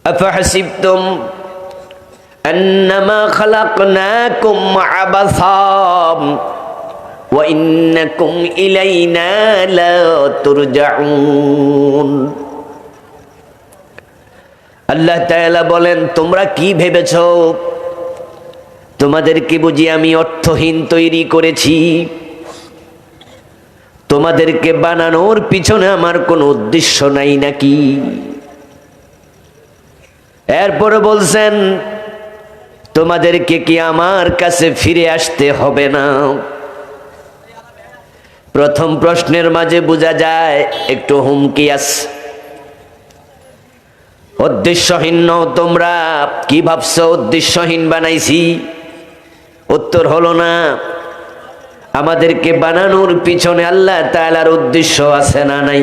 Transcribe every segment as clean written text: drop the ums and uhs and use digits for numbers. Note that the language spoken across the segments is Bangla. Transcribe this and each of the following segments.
أفحسبتم أنما خلقناكم عبثا وإنكم إلينا لا ترجعون। আল্লাহ তাআলা বলেন, তোমরা কি ভেবেছো তোমাদেরকে বুঝি আমি অর্থহীন তৈরি করেছি? তোমাদেরকে বানানোর পিছনে আমার কোনো উদ্দেশ্য নাই নাকি? এরপরে বলছেন, তোমাদেরকে কি আমার কাছে ফিরে আসতে হবে না? প্রথম প্রশ্নের মাঝে বোঝা যায় একটু হুমকি আছে। উদ্দেশ্যহীন নও তোমরা। কি ভাবছো উদ্দেশ্যহীন বানাইছি? উত্তর হলো না। আমাদেরকে বানানোর পিছনে আল্লাহ তাআলার উদ্দেশ্য আছে না নাই?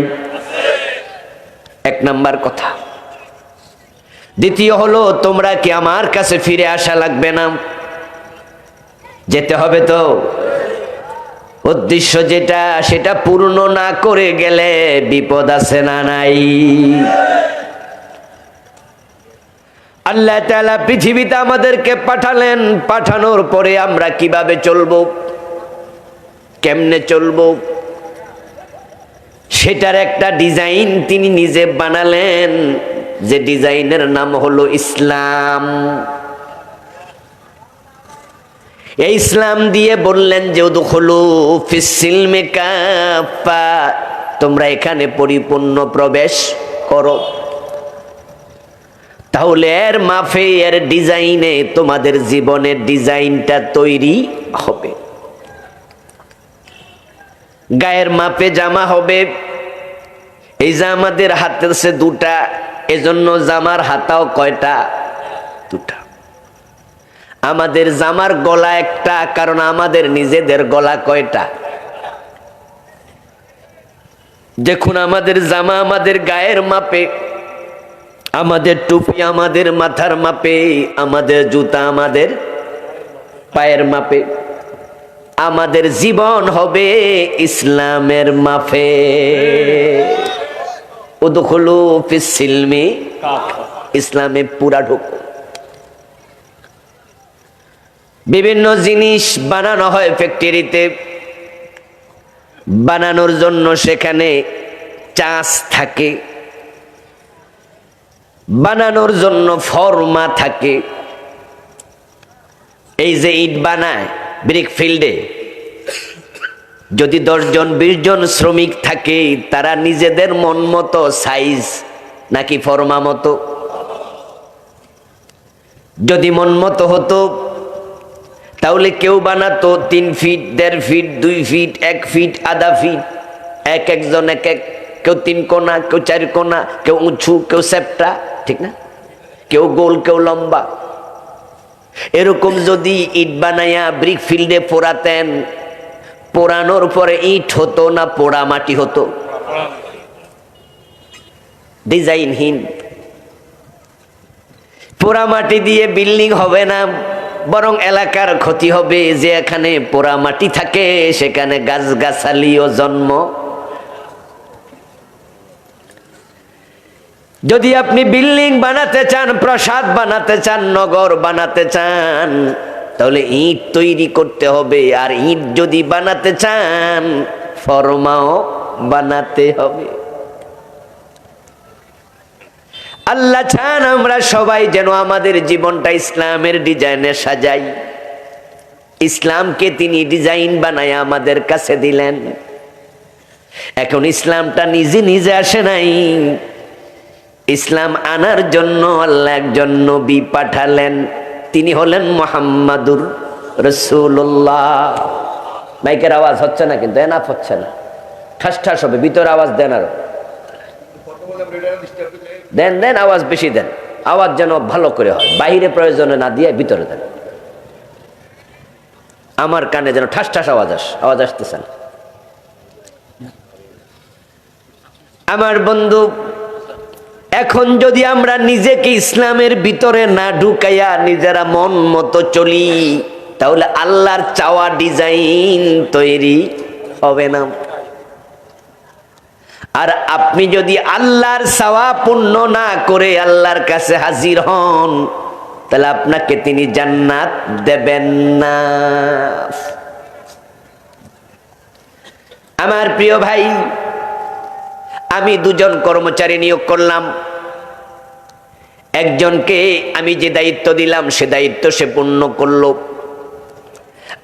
এক নাম্বার কথা। দ্বিতীয় হলো, তোমরা কি আমার কাছে ফিরে আসা লাগবে না? যেতে হবে তো। উদ্দেশ্য যেটা সেটা পূর্ণ না করে গেলে বিপদ আছে না নাই? আল্লাহ তাআলা পৃথিবীতে আমাদেরকে পাঠালেন, পাঠানোর পরে আমরা কিভাবে চলবো, কেমনে চলবো, সেটার একটা ডিজাইন তিনি নিজে বানালেন, যে ডিজাইনের নাম হলো ইসলাম। এই ইসলাম দিয়ে বললেন যে উদখুলু ফিস-সিলমি কাফা, তোমরা এখানে পরিপূর্ণ প্রবেশ করো। তাহলে এর মাফে, এর ডিজাইনে তোমাদের জীবনের ডিজাইনটা তৈরি হবে। গায়ের মাপে জামা হবে। এই যে আমাদের হাতের সে দুটা, এজন্য জামার হাতাও কয়টা? দুটা। আমাদের জামার গলা একটা, কারণ আমাদের নিজেদের গলা কয়টা? দেখুন, আমাদের জামা আমাদের গায়ের মাপে, আমাদের টুপি আমাদের মাথার মাপে, আমাদের জুতা আমাদের পায়ের মাপে। আমাদের জীবন হবে ইসলামের মাপে। উদখুলু ফিস-সিলমি কাফা, ইসলামে পুরা ঢুকো। বিভিন্ন জিনিস বানানো হয় ফ্যাক্টরিতে, বানানোর জন্য সেখানে চাষ থাকে, বানানোর জন্য ফর্মা থাকে। এই যে ইট বানায় ব্রিক ফিল্ডে, যদি 10 জন 20 জন শ্রমিক থাকে, তারা নিজেদের মন মতো সাইজ নাকি ফর্মা মতো? যদি মন মতো হতো তাহলে কেউ বানাতো 3 ফিট, 1.5 ফিট, 2 ফিট, 1 ফিট, আধা ফিট, এক একজন এক এক, কেউ 3 কোনা, কেউ 4 কোনা, কেউ উঁচু, কেউ সেপ্টা, ঠিক না? কেউ গোল, কেউ লম্বা। এরকম যদি ইট বানাইয়া ব্রিক ফিল্ডে পোড়াতেন, পোড়ানোর পরে ইট হতো না পোড়া মাটি হতো? ডিজাইনহীন। পোড়া মাটি দিয়ে বিল্ডিং হবে না, বরং এলাকার ক্ষতি হবে। যে এখানে পোড়া মাটি থাকে সেখানে গাছগাছালিও জন্ম। যদি আপনি বিল্ডিং বানাতে চান, প্রাসাদ বানাতে চান, নগর বানাতে চান, তাহলে ইট তৈরি করতে হবে। আর ইট যদি বানাতে চান, ফর্মাও বানাতে হবে। আল্লাহ চান আমরা সবাই যেন আমাদের জীবনটা ইসলামের ডিজাইনে সাজাই। ইসলামকে তিনি ডিজাইন বানায় আমাদের কাছে দিলেন। এখন ইসলামটা নিজে নিজে আসে নাই, ইসলাম আনার জন্য আল্লাহ একজন নবী পাঠালেন। তিনি হলেন মুহাম্মাদুর রাসূলুল্লাহ। মাইকের আওয়াজ হচ্ছে না, কিন্তু এনাফ হচ্ছে না, ঠাস ঠাস হবে। ভিতরে আওয়াজ দেন, আরো দেন, দেন আওয়াজ বেশি দেন, আওয়াজ যেন ভালো করে হয়, বাইরে প্রয়োজনে না দিয়ে ভিতরে দেন। আমার কানে যেন ঠাস ঠাস আওয়াজ আসতেছে না। আমার বন্ধু, এখন যদি আমরা নিজেকে ইসলামের ভিতরে না ঢুকাইয়া নিজেরা মন মতো চলি, তাহলে আল্লাহর চাওয়া ডিজাইন তৈরি হবে না। আর আপনি যদি আল্লাহর সওয়াব পূর্ণ না করে আল্লাহর কাছে হাজির হন, তাহলে আপনাকে তিনি জান্নাত দেবেন না। আমার প্রিয় ভাই, আমি দুজন কর্মচারী নিয়োগ করলাম। একজনকে আমি যে দায়িত্ব দিলাম সে দায়িত্ব সে পূর্ণ করলো,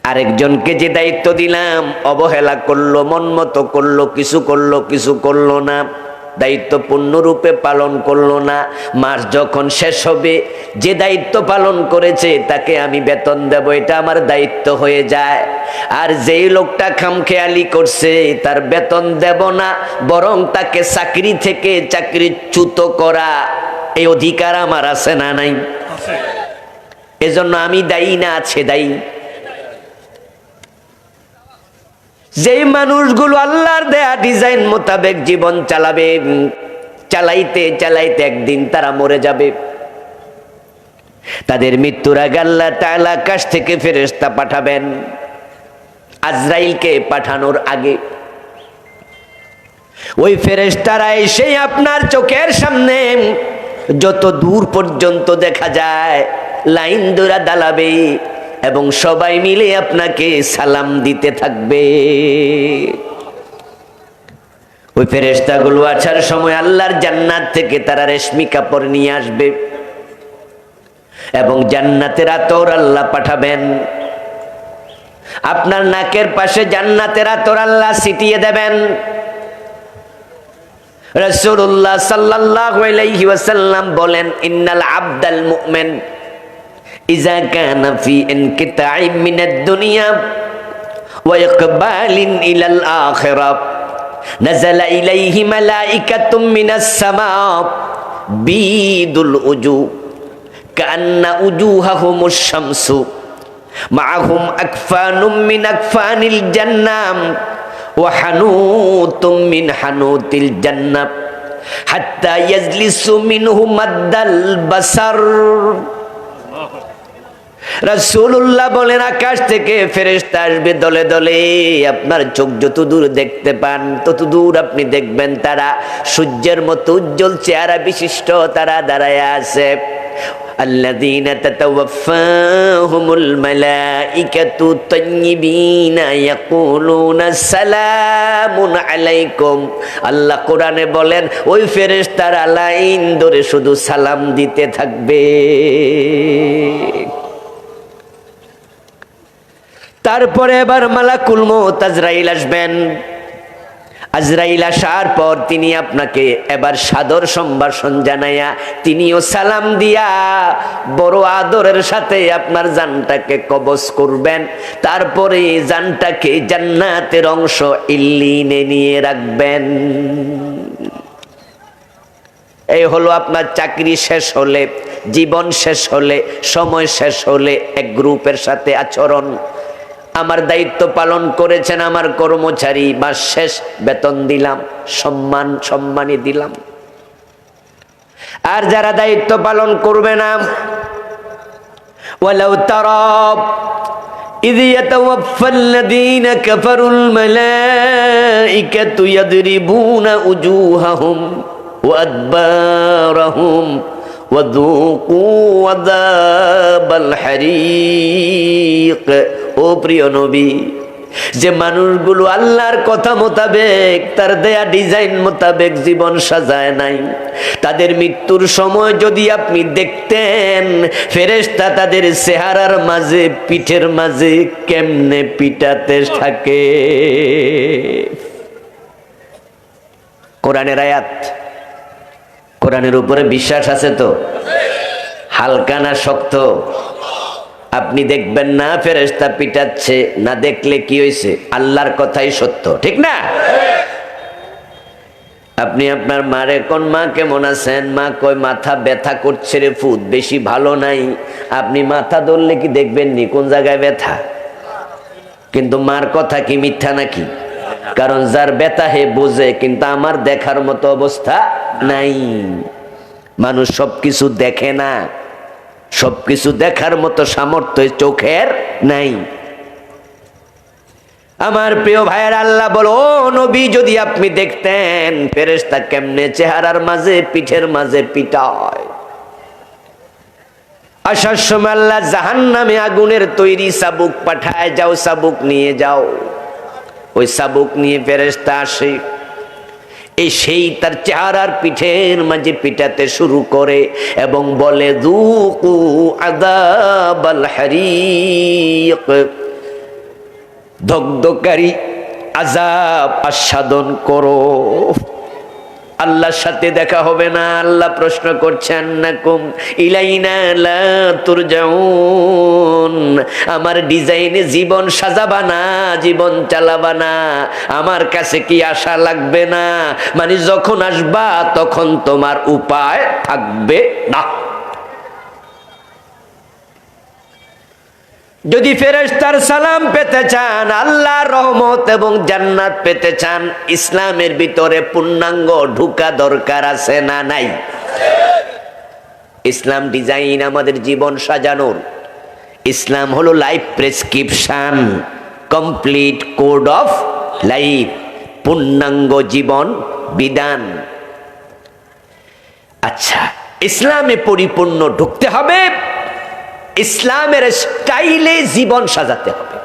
আরেকজনকে যে দায়িত্ব দিলাম অবহেলা করলো, মন মতো করলো, কিছু করলো না, দায়িত্ব পূর্ণরূপে পালন করলো না। মাস যখন শেষ হবে, যে দায়িত্ব পালন করেছে তাকে আমি বেতন দেব, এটা আমার দায়িত্ব হয়ে যায়। আর যেই লোকটা খামখেয়ালি করছে তার বেতন দেব না, বরং তাকে চাকরি থেকে চাকরিচ্যুত করা এই অধিকার আমার আছে না নাই? এজন্য আমি দায়ী না, আছে দায়ী। যেই মানুষগুলো আল্লাহর দেয়া ডিজাইন মোতাবেক জীবন চালাবে, চালাইতে চালাইতে একদিন তারা মরে যাবে। তাদের মৃত্যুর আগে আল্লাহ তাআলা আকাশ থেকে ফেরেশতা পাঠাবেন। আজরাইলকে পাঠানোর আগে ওই ফেরেশতারা এসে আপনার চোখের সামনে যত দূর পর্যন্ত দেখা যায় লাইন ধরে দাঁড়াবে এবং সবাই মিলে আপনাকে সালাম দিতে থাকবে। ওই ফেরেশতাগুলো আসার সময় আল্লাহর জান্নাত থেকে তারা রেশমি কাপড় নিয়ে আসবে এবং জান্নাতের আতর আল্লাহ পাঠাবেন। আপনার নাকের পাশে জান্নাতের আতর আল্লাহ ছিটিয়ে দেবেন। রাসূলুল্লাহ সাল্লাল্লাহু আলাইহি ওয়াসাল্লাম বলেন, ইন্নাল আবদাল মুমিন ইযা কানা ফি ইনকিতাই মিনাদ দুনিয়া ওয়া ইকবালিন ইলাল আখিরাহ নাযালা ইলাইহি মালাইকাতুম মিনাস সামা বিদুল উজু কান্না উজুহাহুমুশ শামসু মাআহুম আকফানুম মিন আকফানিল জান্নাম ওয়া হানুতুম মিন হানুতিল জান্নাহ হাত্তা ইয়াজলিসু মিনহু মাদ্দাল বাসার। রাসূলুল্লাহ বলেন, আকাশ থেকে ফেরেশতা আসবে দলে দলে। আপনার চোখ যত দূর দেখতে পান তত দূর আপনি দেখবেন তারা সূর্যের মতো উজ্জ্বল চেহারা বিশিষ্ট তারা দাঁড়ায় আছে। আল্লাযীনা তাতাওয়াফাহুমুল মালাইকাতু তাইয়্যিবিনা ইয়াকুলুনা সালামুন আলাইকুম। আল্লাহ কোরআনে বলেন, ওই ফেরেশতারা লাইন ধরে শুধু সালাম দিতে থাকবে। তারপরে এবার মালাকুল মউত আজরাইল আসবেন। আজরাইল আসার পর তিনি আপনাকে এবার সাদর সম্ভাষণ জানাইয়া তিনিও সালাম দিয়া বড় আদরের সাথে আপনার জানটাকে কবজ করবেন। তারপরে জানটাকে জান্নাতের অংশ ইল্লিনে নিয়ে রাখবেন। এই হলো আপনার চাকরি শেষ হলে, জীবন শেষ হলে, সময় শেষ হলে এক গ্রুপের সাথে আচরণ। আমার দায়িত্ব পালন করেছেন আমার কর্মচারী, মাস শেষ বেতন দিলাম, সম্মানী দিলাম। আর যারা দায়িত্ব পালন করবে না, ওয়ালাউ তারা ইয ইয়াতাওয়াফাল্লাযীনা কাফারুল মালাইকাতু ইয়াদরিবুনা উজুহাহুম ওয়া আদবারাহুম ওয়াযুকু আযাবাল হারিক। ও প্রিয় নবী, যে মানুষগুলো আল্লাহর কথা মোতাবেক তার দেয়া ডিজাইন মোতাবেক জীবন সাজায় নাই, তাদের মৃত্যুর সময় যদি আপনি দেখতেন ফেরেশতা তাদের চেহারার মাঝে পিঠের মাঝে কেমনে পিটাতে থাকে। কোরআনের আয়াত, কোরআনের উপরে বিশ্বাস আছে তো? হালকা না শক্ত? আপনি দেখবেন না ফেরেশতা পিটাচ্ছে, না দেখলে কি হয়েছে? আল্লাহর কথাই সত্য, ঠিক না? আপনি আপনার মারে কোন মা কেমন আছেন? মা কয় মাথা ব্যথা করছে রে ফুট, বেশি ভালো নাই। আপনি মাথা ধরলে কি দেখবেন নি কোন জায়গায় ব্যথা? কিন্তু মার কথা কি মিথ্যা নাকি? কারণ যার ব্যথা হে বোঝে, কিন্তু আমার দেখার মতো অবস্থা নাই। মানুষ সবকিছু দেখে না, সবকিছু দেখার মতো সামর্থ্য চোখের নাই। আমার প্রিয় ভাইয়ের আল্লাহ বলো, ও নবী যদি আপনি দেখতেন ফেরেশতা কেমনে চেহারার মাঝে পিঠের মাঝে পিটায়। আসার সময় আল্লাহ জাহান্নামে আগুনের তৈরি চাবুক পাঠায়, যাও চাবুক নিয়ে যাও। ওই চাবুক নিয়ে ফেরেশতা আসে, এই সেই তার চেহারার পিঠের মাঝে পিটাতে শুরু করে এবং বলে যুকু আযাবাল হারিক, দগ্ধকারী আযাব আস্বাদন করো। আল্লাহর সাথে দেখা হবে না। আল্লাহ প্রশ্ন করছেন, আন্নাকুম ইলাইনা লা তুরজাউন, আমার ডিজাইনে জীবন সাজাবা না, জীবন চালাবা না, আমার কাছে কি আশা লাগবে না? মানে যখন আসবা তখন তোমার উপায় থাকবে না। যদি ফেরেশতার সালাম পেতে চান, আল্লাহর রহমত এবং জান্নাত পেতে চান, ইসলামের ভিতরে পূর্ণাঙ্গ ঢুকা দরকার আছে না নাই? ইসলাম ডিজাইন আমাদের জীবন সাজানোর। ইসলাম হলো life prescription, complete code of life, পূর্ণাঙ্গ জীবন বিধান। আচ্ছা, ইসলামে পরিপূর্ণ ঢুকতে হবে, ইসলামের স্টাইলে জীবন সাজাতে হবে।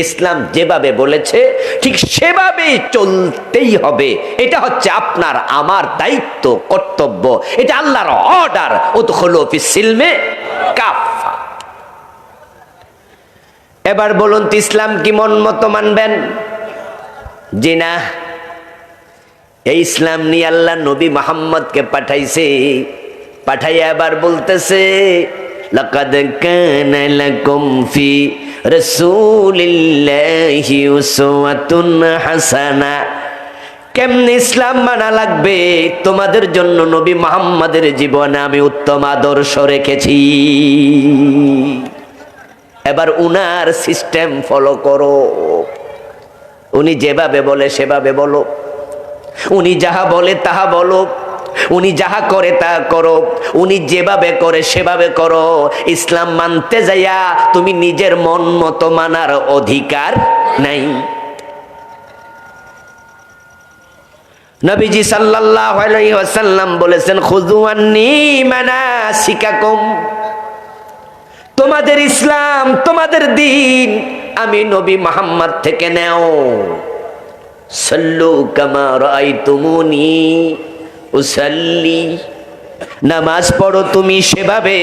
ইসলাম যেভাবে বলেছে ঠিক সেভাবেই চলতেই হবে। এটা হচ্ছে আপনার আমার দায়িত্ব, কর্তব্য। এটা আল্লাহর অর্ডার, উদখুলু ফিস সিলমে কাফা। এবার বলুন তো, ইসলাম কি মন মতো মানবেন? জি না। এই ইসলাম নিয়ে আল্লাহ নবী মুহাম্মদকে পাঠাইছে, পাঠাইয়া এবার বলতেছে, লাকাদ কানা লাকুম ফি রাসূলিল্লাহি উসওয়াতুন হাসানা। কেমনে ইসলাম মানা লাগবে? তোমাদের জন্য নবী মুহাম্মাদের জীবনে আমি উত্তম আদর্শ রেখেছি। এবার উনার সিস্টেম ফলো করো। উনি যেভাবে বলে সেভাবে বলো, উনি যাহা বলে তাহা বলো, উনি যাহা করে তা করো, উনি যেভাবে করে সেভাবে করো। ইসলাম মানতে যাইয়া তুমি নিজের মন মতো মানার অধিকার নাই। নবীজি সাল্লাল্লাহু আলাইহি ওয়াসাল্লাম বলেছেন, খুযু আন্নী মানাসিকাকুম, তোমাদের ইসলাম, তোমাদের দিন আমি নবী মুহাম্মদ থেকে নেও। সাল্লু কামা রাআইতুমুনি উসাল্লি, নামাজ পড়ো তুমি সেভাবে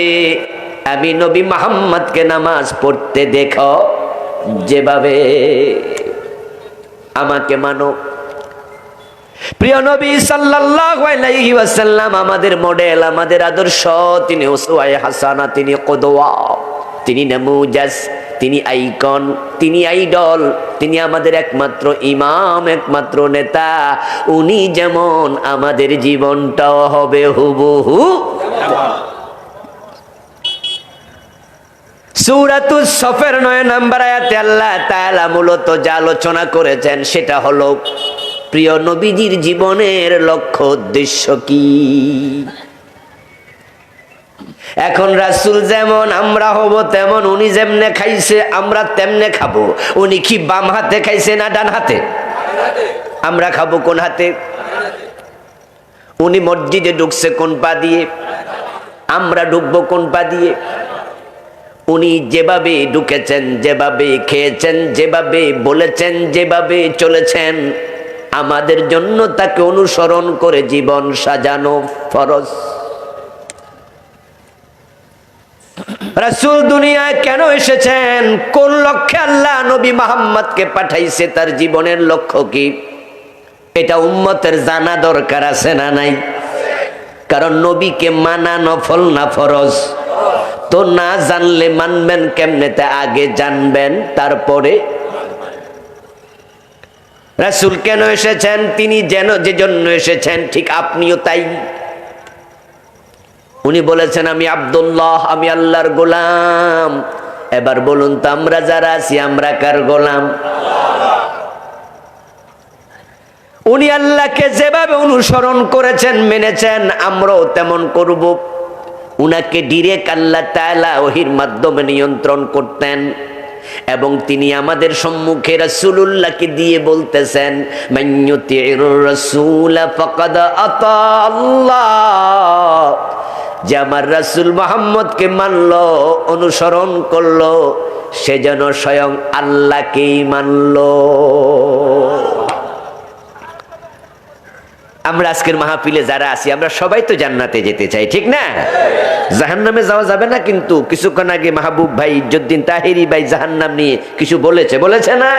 আমি নবী মুহাম্মদকে নামাজ পড়তে দেখো যেভাবে। আমাকে মানো। প্রিয় নবী সাল্লাল্লাহু আলাইহি ওয়াসাল্লাম আমাদের মডেল, আমাদের আদর্শ। তিনি উসওয়ায়ে হাসানা, তিনি কুদওয়া, তিনি নামুজাজ, তিনি আইকন, তিনি আইডল, তিনি আমাদের একমাত্র ইমাম, একমাত্র নেতা। উনি যেমন আমাদের জীবনটাও হবে হুবহু। সূরাতুস সফের 9 নম্বর আয়াতে আল্লাহ তাআলা মূলত যা আলোচনা করেছেন সেটা হলো প্রিয় নবীজির জীবনের লক্ষ্য উদ্দেশ্য কি। এখন রাসূল যেমন আমরা হব তেমন, উনি যেমনে খাইছে আমরা তেমনে খাবো। উনি কি বাম হাতে খাইছে না ডান হাতে? আমরা খাবো কোন হাতে? উনি মসজিদে ঢুকছে কোন পা দিয়ে, আমরা ঢুকবো কোন পা দিয়ে? উনি যেভাবে ঢুকেছেন, যেভাবে খেয়েছেন, যেভাবে বলেছেন, যেভাবে চলেছেন, আমাদের জন্য তাকে অনুসরণ করে জীবন সাজানো ফরজ। রাসূল দুনিয়ায় কেন এসেছেন, কোন লক্ষ্যে আল্লাহ নবী মুহাম্মদকে পাঠাইছে, তার জীবনের লক্ষ্য কি, এটা উম্মতের জানা দরকার আছে না নাই? কারণ নবীকে মানা নফল না ফরজ? তো না জানলে মানবেন কেমনে? তা আগে জানবেন তারপরে। রাসূল কেন এসেছেন, তিনি যেন যে জন্য এসেছেন ঠিক আপনিও তাই। উনি বলেছেন, আমি আব্দুল্লাহ, আমি আল্লাহর গোলাম। এবার বলুন তো, আমরা যারা আছি আমরা কার গোলাম? উনি আল্লাহকে যেভাবে অনুসরণ করেছেন, মেনেছেন, আমরাও তেমন করব। উনাকে ডিরেক্ট আল্লাহ তাআলা ওহীর মাধ্যমে নিয়ন্ত্রণ করতেন। এবং তিনি আমাদের সম্মুখে রাসূলুল্লাহকে দিয়ে বলতেছেন, মাইয়ুতির রাসূল ফাকাদ আতা আল্লাহ, যে আমার রাসূল মুহাম্মদকে মানলো, অনুসরণ করলো, সে যেন স্বয়ং আল্লাহকেই মানলো। আমরা আজকের মাহফিলে যারা আছি আমরা সবাই তো জান্নাতে যেতে চাই, ঠিক না? জাহান্নামে যাওয়া যাবে না। কিন্তু কিছুক্ষণ আগে মাহবুব ভাই, ইজ্জুদ্দিন তাহেরি ভাই জাহান্নাম নিয়ে কিছু বলেছে না?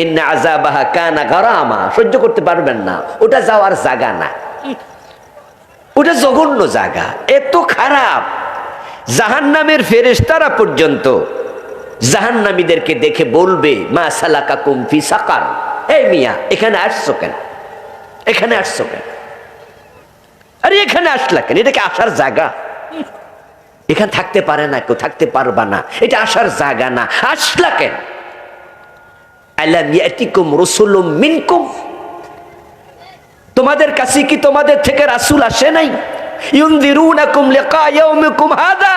ইন্না আযাবাহা কানা গারামা, সহ্য করতে পারবেন না, ওটা যাওয়ার জায়গা না, ওটা জঘন্য জায়গা, এত খারাপ। জাহান্নামের ফেরেশতারা পর্যন্ত জাহান্নামীদেরকে দেখে বলবে, মা সালাকাকুম ফি সাকার, এই মিয়া এখানে আসছো কেন, এখানে আসছো কেন, আরে এখানে আসলা কেন, এটা কি আসার জায়গা? এখানে থাকতে পারে না কেউ, থাকতে পারবা না, এটা আসার জায়গা না, আসলা কেন? আলাম ইয়াতিকুম রাসূলুম মিনকুম, তোমাদের কাছে কি তোমাদের থেকে রাসূল আসে নাই? ইউনযিরুনাকুম লিকা ইয়াউমিকুম হাদা,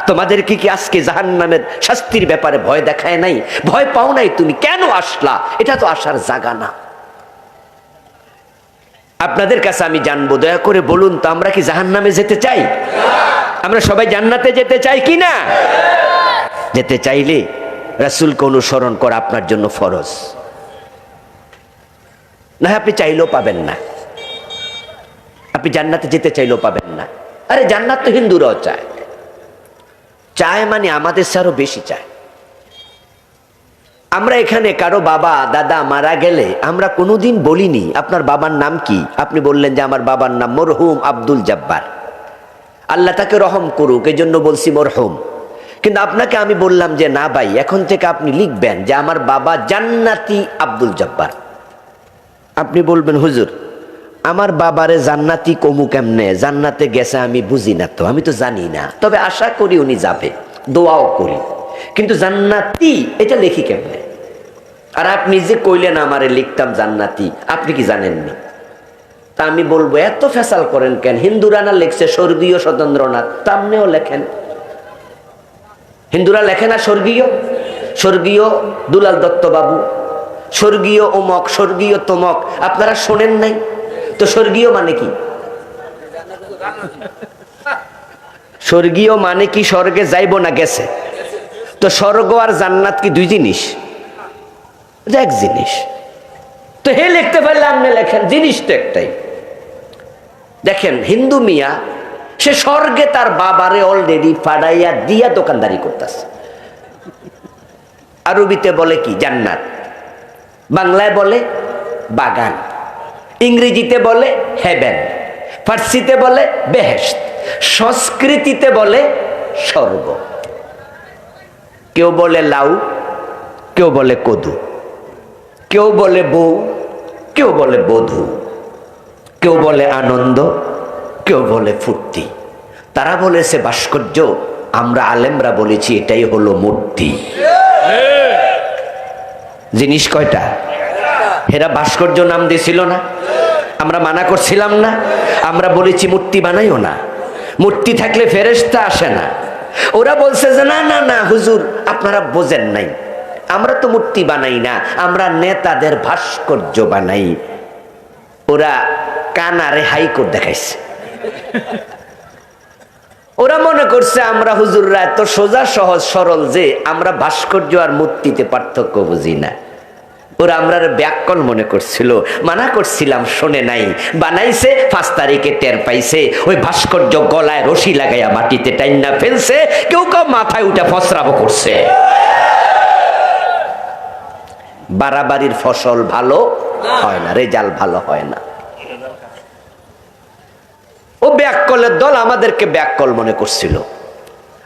তোমাদের কি আজকে জাহান্নামের শাস্তির ব্যাপারে ভয় দেখায় নাই? ভয় পাও নাই? তুমি কেন আসলা? এটা তো আসার জায়গা না। আপনাদের কাছে আমি জানবো, দয়া করে বলুন তো, আমরা কি জাহান্নামে যেতে চাই? আমরা সবাই জান্নাতে যেতে চাই কি না? যেতে চাইলে রাসূলকে অনুসরণ করা আপনার জন্য ফরজ, না আপনি চাইলেও পাবেন না। আপনি জান্নাতে যেতে চাইলেও পাবেন না। আরে জান্নাত তো হিন্দুরাও চায়, চায় মানে আমাদের চেয়ে বেশি চায়। আমরা এখানে কারো বাবা দাদা মারা গেলে আমরা কোনোদিন বলিনি আপনার বাবার নাম কি, আপনি বললেন যে আমার বাবার নাম মরহুম আব্দুল জব্বার, আল্লাহ তাকে রহম করুক, এই জন্য বলছি মরহুম। কিন্তু আপনাকে আমি বললাম যে না ভাই, এখন থেকে আপনি লিখবেন যে আমার বাবা জান্নাতি আব্দুল জব্বার। আপনি বলবেন, হুজুর আমার বাবারে জান্নাতি কমু কেমনে, জান্নাতে গেছে আমি বুঝি না, তো আমি তো জানি না, তবে আশা করি উনি যাবে, দোয়াও করি, কিন্তু জান্নাতি এটা লিখি কেমনে? আর আপনি যে কইলেন আমারে লিখতাম জান্নাতি, আপনি কি জানেননি? তা আমি বলবো এত ফেসাল করেন কেন? হিন্দুরা না লেখছে স্বর্গীয় স্বতন্ত্রনাথ, তা আপনিও লেখেন। হিন্দুরা লেখে না স্বর্গীয়, স্বর্গীয় দুলাল দত্ত বাবু, স্বর্গীয় অমক, স্বর্গীয় তমক, আপনারা শোনেন নাই তো? স্বর্গীয় মানে কি? স্বর্গীয় মানে কি স্বর্গে যাইব না গেছে? তো স্বর্গ আর জান্নাত কি দুই জিনিস? এক জিনিস। তো হে লিখতে পারলে আপনি লেখেন, জিনিস তো একটাই। দেখেন হিন্দু মিয়া, সে স্বর্গে তার বাবারে অলরেডি পাড়াইয়া দিয়া দোকানদারি করতেছে। আরবিতে বলে কি? জান্নাত। বাংলায় বলে বাগান, ইংরেজিতে বলে হেভেন, ফার্সিতে বলে বেহেশত, সংস্কৃতিতে বলে স্বর্গ। কেউ বলে লাউ, কেউ বলে কদু, কেউ বলে বউ, কেউ বলে বধূ, কেউ বলে আনন্দ, কেউ বলে ফুর্তি। তারা বলেছে ভাস্কর্য, আমরা আলেমরা বলেছি এটাই হলো মূর্তি। জিনিস কয়টা? এরা ভাস্কর্য নাম দিয়েছিল না, আমরা মানা করছিলাম না? আমরা বলেছি মূর্তি বানাইও না, মূর্তি থাকলে ফেরেশতা আসে না। ওরা বলছে যে না না না হুজুর আপনারা বোঝেন নাই, আমরা তো মূর্তি বানাই না, আমরা নেতাদের ভাস্কর্য বানাই। ওরা কানারে হাইকোর্ট দেখাইছে। ওরা মনে করছে আমরা হুজুররা এত সোজা সহজ সরল যে আমরা ভাস্কর্য আর মূর্তিতে পার্থক্য বুঝি না। ওরা আমরা ব্যাককল মনে করছিল, মানা করছিলাম, শোনে নাই, বানাইছে 5 তারিখে টের পাইছে। ওই ভাস্কর্য গলায় রশি লাগাইয়া মাটিতে টাইনা ফেলছে, কেউ কেউ মাথায় উঠে ফসরাবো করছে। বাড়াবাড়ির ফসল ভালো হয় না, রেজাল্ট ভালো হয় না। ও ব্যাককলের দল আমাদেরকে ব্যাককল মনে করছিল।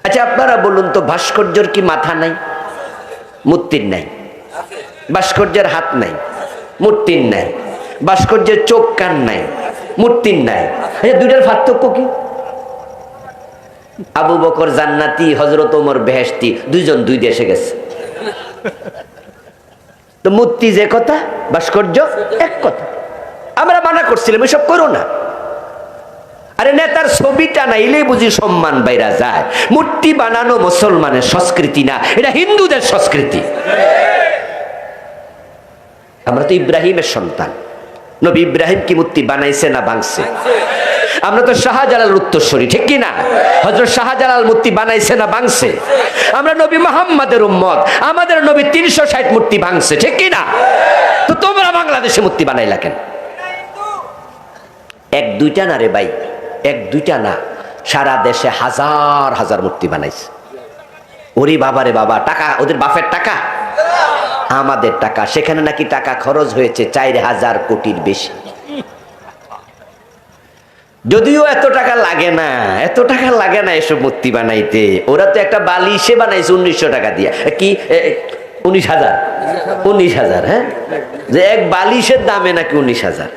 আচ্ছা আপনারা বলুন তো, ভাস্কর্যের কি মাথা নাই? মূর্তির নাই। ভাস্কর্যের হাত নাই, মূর্তির নাই। ভাস্কর্যের চোখ কান নাই, মূর্তির নাই। আচ্ছা দুইটার পার্থক্য কি? আবু বকর জান্নাতি, হযরত ওমর বেহেশতি, দুইজন দুই দেশে গেছে। তো মূর্তি যে কথা, ভাস্কর্য এক কথা। আমরা মানা করছিলাম এসব করো না। আরে নেতার ছবিটা নাইলেই বুঝি সম্মান বাইরা যায়। মূর্তি বানানো মুসলমানের সংস্কৃতি না, এটা হিন্দুদের সংস্কৃতি। আমরা তো ইব্রাহিমের সন্তান। নবী ইব্রাহিম কি মূর্তি বানাইছে না ভাঙছে? আমরা তো শাহজালাল উত্তরসূরি, ঠিক কি না? হযরত শাহজালাল মূর্তি বানাইছে না ভাঙছে? আমরা নবী মুহাম্মাদের উম্মত, আমাদের নবী 360 মূর্তি ভাঙছে, ঠিক কি না? তো তোমরা বাংলাদেশে মূর্তি বানাইলা কেন? এক দুইটা না রে ভাই, এক দুইটা না, সারা দেশে হাজার হাজার মূর্তি বানাইছে। ওরে বাবা রে বাবা, টাকা ওদের বাপের টাকা, আমাদের টাকা। সেখানে নাকি টাকা খরচ হয়েছে 4000 কোটির বেশি। যদিও এত টাকা লাগে না, এত টাকা লাগে না এসব মূর্তি বানাইতে। ওরা তো একটা বালিশে বানাইছে 1900 টাকা দিয়ে, কি 19,000, হ্যাঁ, যে এক বালিশের দামে নাকি 19,000।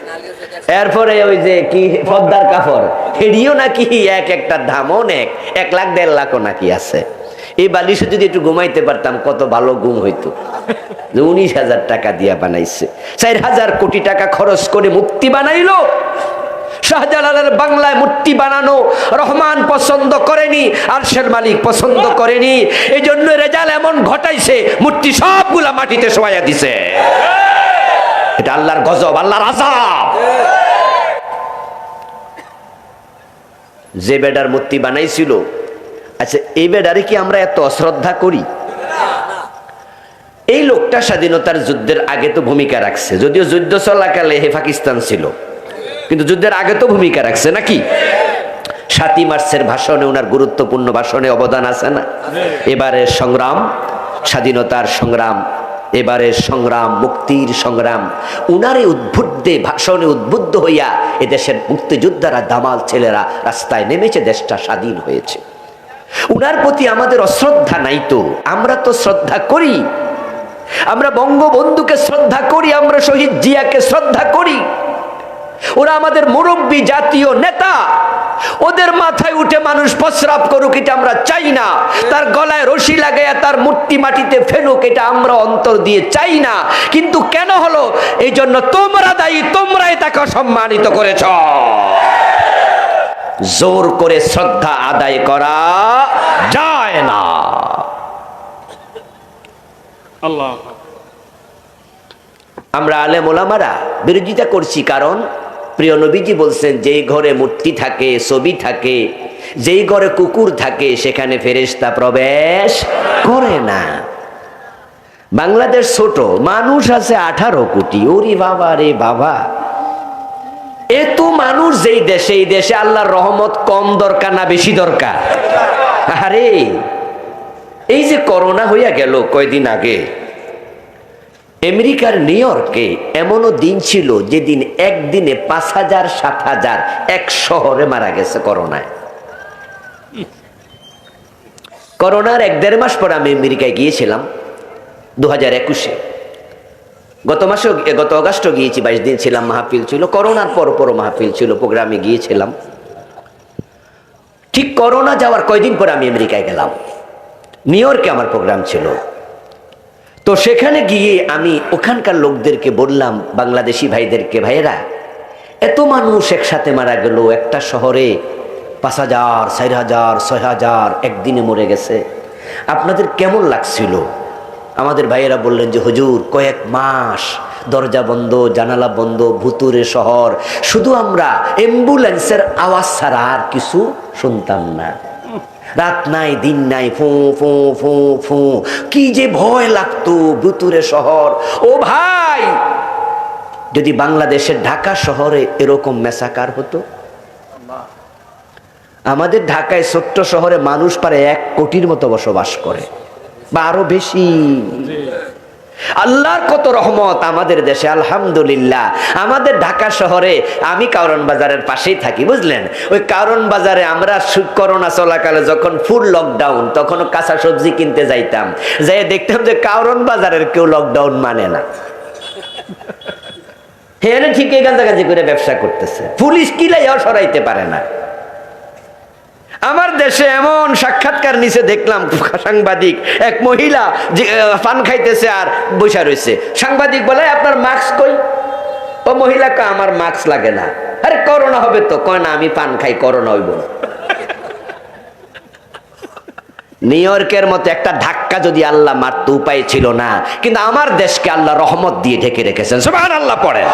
এরপরে ওই যে কি পদ্মার কাপড়, এটিও নাকি এক একটা দাম অনেক, 1 লাখ 1.5 লাখও নাকি আছে। এই বালিশে যদি একটু ঘুমাইতে পারতাম কত ভালো ঘুম হইতো। 19,000 টাকা দিয়া বানাইছে। 4000 কোটি টাকা খরচ করে মূর্তি বানাইলো। শাহজালালের বাংলায় মূর্তি বানানো রহমান পছন্দ করেনি, আরশের মালিক পছন্দ করেনি। এই জন্য রেজাল্ট এমন ঘটাইছে, মূর্তি সবগুলা মাটিতে শোয়া দিছে। এটা আল্লাহর গজব, আল্লাহর আযাব। যে বেডার মূর্তি বানাইছিল, আচ্ছা এই বেডারে কি আমরা এত অশ্রদ্ধা করি? এই লোকটা স্বাধীনতার যুদ্ধের আগে তো ভূমিকা রাখছে, যদিও যুদ্ধ চলাকালে হে পাকিস্তান ছিল, কিন্তু যুদ্ধের আগে তো ভূমিকা রাখছে নাকি? 7ই মার্চের ভাষণে, ওনার গুরুত্বপূর্ণ ভাষণে অবদান আছে না? এবারের সংগ্রাম, স্বাধীনতার সংগ্রাম, এবারের সংগ্রাম, মুক্তির সংগ্রাম, উনার এই উদ্বুদ্ধে ভাষণে উদ্বুদ্ধ হইয়া এদেশের মুক্তিযোদ্ধারা, দামাল ছেলেরা রাস্তায় নেমেছে, দেশটা স্বাধীন হয়েছে। উনার প্রতি আমাদের অশ্রদ্ধা নাই তো? আমরা তো শ্রদ্ধা করি, আমরা বঙ্গবন্ধুকে শ্রদ্ধা করি, আমরা শহীদ জিয়াকে শ্রদ্ধা করি। ওরা আমাদের মুরব্বী, জাতীয় নেতা। ওদের মাথায় উঠে মানুষ প্রস্রাব করুক, এটা আমরা চাই না। তার গলায় রশি লাগাইয়া তার মূর্তি মাটিতে ফেলুক, এটা আমরা অন্তর দিয়ে চাই না। কিন্তু কেন হলো? এই জন্য তোমরা দায়ী, তোমরাই তাকে সম্মানিত করেছ। জোর করে শ্রদ্ধা আদায় করা যায় না। আল্লাহ, আমরা আলেম ওলামারা বিরোধিতা করছি, কারণ প্রিয় নবীজি বলছেন, যেই ঘরে মূর্তি থাকে, ছবি থাকে, যেই ঘরে কুকুর থাকে, সেখানে ফেরেশতা প্রবেশ করে না। বাংলাদেশ ছোট, মানুষ আছে 18 কোটি। ওরে বাবা রে বাবা, এত মানুষ যেই দেশে, এই দেশে আল্লাহর রহমত কম দরকার না বেশি দরকার? আরে এই যে করোনা হইয়া গেল কয়দিন আগে, আমেরিকার নিউ ইয়র্কে এমনও দিন ছিল যেদিন একদিনে 5000, 7000 এক শহরে মারা গেছে করোনায়। করোনার 1-1.5 মাস পর আমি আমেরিকায় গিয়েছিলাম 2021-এ। গত অগাস্টে গিয়েছি, 22 দিন ছিলাম, মাহফিল ছিল। করোনার পর মাহফিল ছিল, প্রোগ্রামে গিয়েছিলাম। ঠিক করোনা যাওয়ার কয়দিন পর আমি আমেরিকায় গেলাম, নিউ ইয়র্কে আমার প্রোগ্রাম ছিল। তো সেখানে গিয়ে আমি ওখানকার লোকদেরকে বললাম, বাংলাদেশি ভাইদেরকে, ভাইয়েরা এত মানুষ একসাথে মারা গেল একটা শহরে, 5000, 4000, 6000 একদিনে মরে গেছে, আপনাদের কেমন লাগছিল? আমাদের ভাইয়েরা বললেন যে হুজুর, কয়েক মাস দরজা বন্ধ, জানালা বন্ধ, ভুতুরে শহর, শুধু আমরা অ্যাম্বুলেন্সের আওয়াজ ছাড়া আর কিছু শুনতাম না। রাত নাই, দিন নাই, ফু ফু ফু ফু, কি যে ভয় লাগতো, ভুতুরে শহর। ও ভাই, যদি বাংলাদেশের ঢাকা শহরে এরকম মেসাকার হতো। আমাদের ঢাকায় ছোট্ট শহরে মানুষ প্রায় 1 কোটির মতো বসবাস করে, বা আরো বেশি। আল্লাহর কত রহমত আমাদের দেশে, আলহামদুলিল্লাহ। আমাদের ঢাকা শহরে, আমি কারণ বাজারের পাশেই থাকি, বুঝলেন? ওই কারণ বাজারে আমরা করোনা চলাকালে যখন ফুল লকডাউন, তখন কাঁচা সবজি কিনতে যাইতাম, যাই দেখতাম যে কারণ বাজারের কেউ লকডাউন মানে না। হ্যাঁ, ঠিকই গাঁজাগাজি করে ব্যবসা করতেছে, পুলিশ কিলাইয়াও সরাইতে পারে না। আমার দেশে এমন সাক্ষাৎকার নিচে দেখলাম, সাংবাদিক এক মহিলা পান খাইতেছে আর বসে রয়েছে। সাংবাদিক বলে, আপনার মাস্ক কই? ও মহিলা কয়, আমার মাস্ক লাগে না। আরে করোনা হবে তো, কয় না আমি পান খাই, করোনা হইব না। নিউ ইয়র্কের মতো একটা ধাক্কা যদি আল্লাহ মারতে উপায় ছিল না, কিন্তু আমার দেশকে আল্লাহ রহমত দিয়ে ঢেকে রেখেছেন। সুবহানাল্লাহ পড়েন।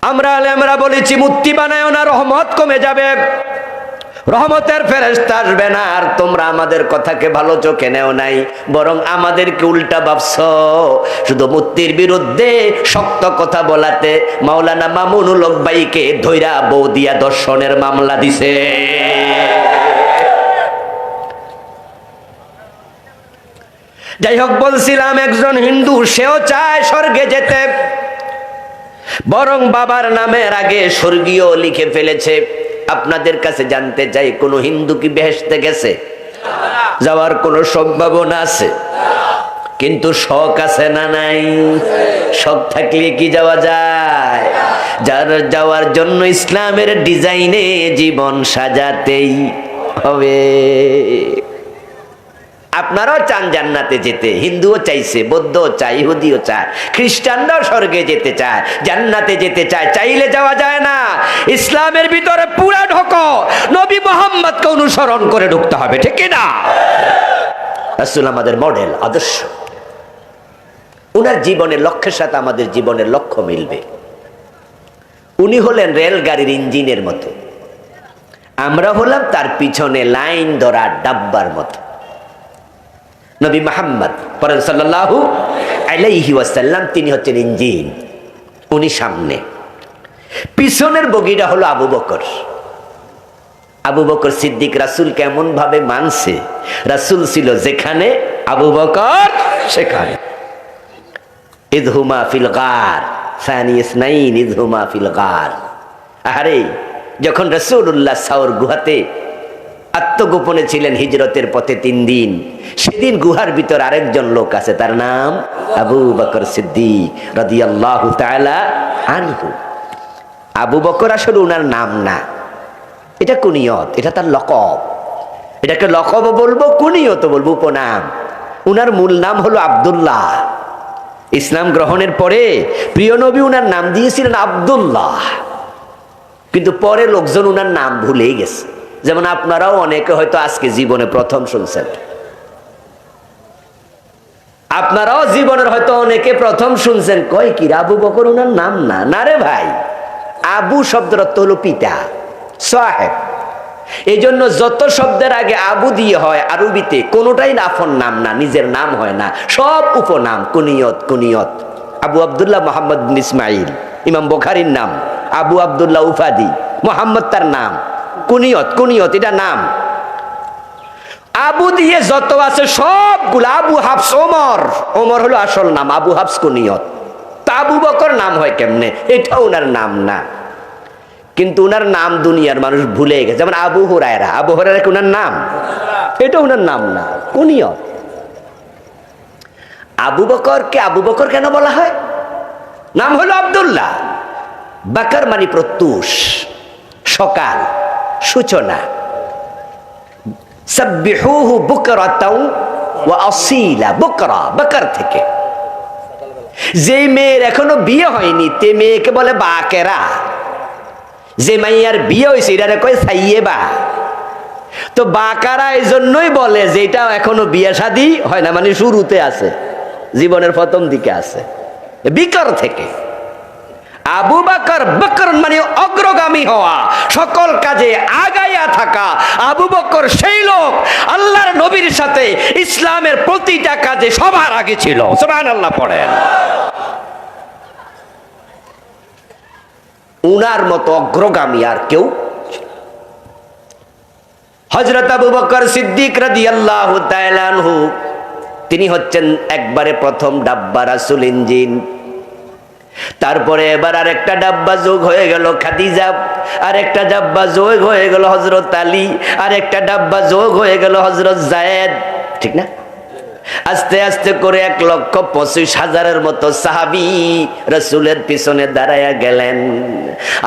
আমরা বলেছি মূর্তি বানায় না, রহমত কমে যাবে, রহমতের ফেরেশতা আসবে না। আর তোমরা আমাদের কথাকে ভালো চোখে নেও নাই, বরং আমাদেরকে উল্টা ভাবছো। শুধু মূর্তির বিরুদ্ধে শক্ত কথা বলাতে মাওলানা মামুনুল হক ভাইকে ধইরা বৌদিয়া দর্শনের মামলা দিছে। যাই হোক, বলছিলাম একজন হিন্দু, সেও চায় স্বর্গে যেতে, বরং বাবার নামের আগে স্বর্গীয় লিখে ফেলেছে। আপনাদের কাছে জানতে চাই, কোন হিন্দু কি বেহেশতে গেছে? যাওয়ার কোন সম্ভাবনা আছে? কিন্তু শখ আছে না নাই? শখ থাকলে কি যাওয়া যায়? যার যাওয়ার জন্য ইসলামের ডিজাইনে জীবন সাজাতেই হবে। আপনারাও চান জান্নাতে যেতে, হিন্দুও চাইছে, বৌদ্ধও চায়, ইহুদিও চায়, খ্রিস্টানরাও স্বর্গে যেতে চায়, জান্নাতে যেতে চায়। চাইলে যাওয়া যায় না। ইসলামের ভিতরে পুরা ঢোকো, নবী মুহাম্মদকে অনুসরণ করে ঢুকতে হবে, ঠিক না? রাসূল আমাদের মডেল, আদর্শ। উনার জীবনের লক্ষ্যের সাথে আমাদের জীবনের লক্ষ্য মিলবে। উনি হলেন রেলগাড়ির ইঞ্জিনের মতো, আমরা হলাম তার পিছনে লাইন ধরা ডাব্বার মতো। নবী মুহাম্মদ সাল্লাল্লাহু আলাইহি ওয়াসাল্লাম, তিনি হচ্ছেন ইঞ্জিন, উনি সামনে। পিছনের বগিটা হলো আবু বকর। আবু বকর সিদ্দিক রাসূল কেমন ভাবে মানছে? রাসূল ছিল যেখানে, আবু বকর সেখানে। ইযহুমা ফিল গার সানি ইসনাইন ইযহুমা ফিল গার। আরে যখন রাসূলুল্লাহ সাওর গুহাতে আত্মগোপনে ছিলেন হিজরতের পথে 3 দিন, সেদিন গুহার ভিতর আরেকজন লোক আছে, তার নাম আবু বকর সিদ্দিক রাদিয়াল্লাহু তাআলা আনহু। আবু বকর আসলে উনার নাম না, এটা কুনিয়ত, এটা তার লকব। এটাকে লকব বলবো, কুনিয়ত বলবো, উপনাম। উনার মূল নাম হলো আব্দুল্লাহ। ইসলাম গ্রহণের পরে প্রিয় নবী উনার নাম দিয়েছিলেন আব্দুল্লাহ, কিন্তু পরে লোকজন উনার নাম ভুলেই গেছে। যেমন আপনারাও অনেকে হয়তো আজকে জীবনে প্রথম শুনছেন, আপনারাও জীবনের হয়তো অনেকে প্রথম শুনছেন, কয় কি আবু বকর উনার নাম না? না রে ভাই, আবু শব্দের অর্থ হলো পিতা, সাহেব। এই জন্য যত শব্দের আগে আবু দিয়ে হয় আরবিতে, কোনোটাই আপন নাম না, নিজের নাম হয় না, সব উপনাম, কুনিয়ত। কুনিয়ত আবু আব্দুল্লাহ মোহাম্মদ বিন ইসমাইল, ইমাম বুখারীর নাম। আবু আব্দুল্লাহ উফাদি, মোহাম্মদ তার নাম। কুনিয়ত, কুনিয়ত এটা নাম। আবু দিয়ে যত আছে সবগুলো, আবু হাফস ওমর, ওমর হলো আসল নাম, আবু হাফস কুনিয়ত। তা আবু বকর নাম হয় কেমনে? এটা উনার নাম না, কিন্তু উনার নাম দুনিয়ার মানুষ ভুলে গেছে। যেমন আবু হুরায়রা, আবু হুরায়রা কি উনার নাম? এটা উনার নাম না, কুনিয়ত। আবু বকরকে আবু বকর কেন বলা হয়? নাম হলো আব্দুল্লাহ। বাকর মানে প্রত্যুষ, সকাল, সূচনা। সাব্বিহুহু বুকরাতাও ওয়া আসীলা, বুকরা বাকর থেকে। যে মেয়ের এখনো বিয়ে হয়নি তে মেয়েকে বলে বাকেরা, যে মাইয়ার বিয়ে হয়েছে এটারে কয় সাইয়েবা। তো বাকারা এই জন্যই বলে যে এটা এখনো বিয়ে শাদী হয় না, মানে শুরুতে আছে, জীবনের প্রথম দিকে আছে, বিকর থেকে। আবু বকর, বকর মানে অগ্রগামী হওয়া, সকল কাজে আগাইয়া থাকা। আবু বকর সেই লোক আল্লাহর নবীর সাথে ইসলামের প্রতিটা কাজে সবার আগে ছিল। সুবহানাল্লাহ পড়েন। উনার মতো অগ্রগামী আর কেউ। হযরত আবু বকর সিদ্দিক রাদিয়াল্লাহু তাআলা আনহু, তিনি হচ্ছেন একবারে প্রথম ডাব্বা রাসূল ইঞ্জিন। তারপরে এবার আরেকটা ডাব্বা যোগ হয়ে গেল খাদিজা, আরেকটা ডাব্বা যোগ হয়ে গেল হযরত আলী, আরেকটা ডাব্বা যোগ হয়ে গেল হযরত যায়েদ, ঠিক না? আস্তে আস্তে করে 1,25,000-এর মতো সাহাবী রাসূলের পিছনে দাঁড়ায়া গেলেন।